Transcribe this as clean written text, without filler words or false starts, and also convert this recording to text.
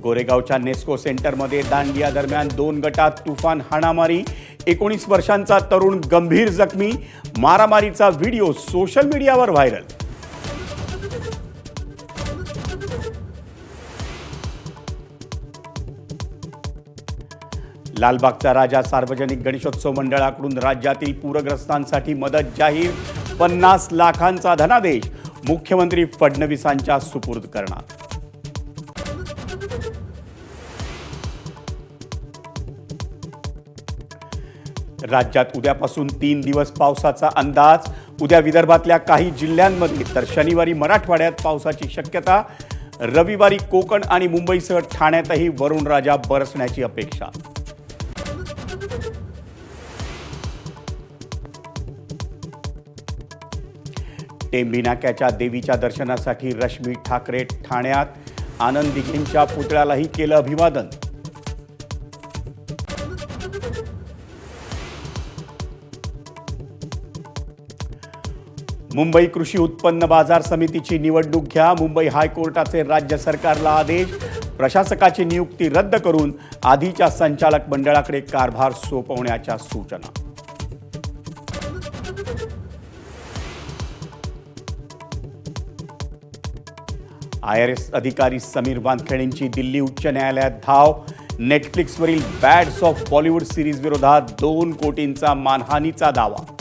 गोरेगावच्या नेस्को सेंटरमध्ये दांडिया दरम्यान 2 गटात तुफान हाणामारी, 19 वर्षांचा तरुण गंभीर जखमी, मारामारीचा व्हिडिओ सोशल मीडियावर व्हायरल। लालबागचा राजा सार्वजनिक गणेशोत्सव मंडळाकडून राज्यातील पूरग्रस्तांसाठी मदत जाहीर, 50 लाखांचा धनादेश मुख्यमंत्री फडणवीसांच्या सुपूर्द करणार। राज्यात उद्यापासून 3 दिवस पावसाचा अंदाज, उद्या विदर्भातल्या काही जिल्ह्यांमध्ये तर शनिवारी मराठवाड्यात पावसाची शक्यता, रविवारी कोकण आणि मुंबईसह ठाण्यातही वरुणराजा बरसण्याची अपेक्षा। टेंभी नाक्याच्या देवीच्या दर्शनासाठी रश्मी ठाकरे ठाण्यात, आनंद दिघेंच्या पुतळ्यालाही केलं अभिवादन। मुंबई कृषी उत्पन्न बाजार समितीची निवडणूक घ्या, मुंबई हायकोर्टाचे राज्य सरकारला आदेश, प्रशासकाची नियुक्ती रद्द करून आधीच्या संचालक मंडळाकडे कारभार सोपवण्याच्या सूचना। IRS अधिकारी समीर वानखेडेंची दिल्ली उच्च न्यायालयात धाव, नेटफ्लिक्सवरील बॅड्स ऑफ बॉलिवूड सिरीज विरोधात 2 कोटींचा मानहानीचा दावा।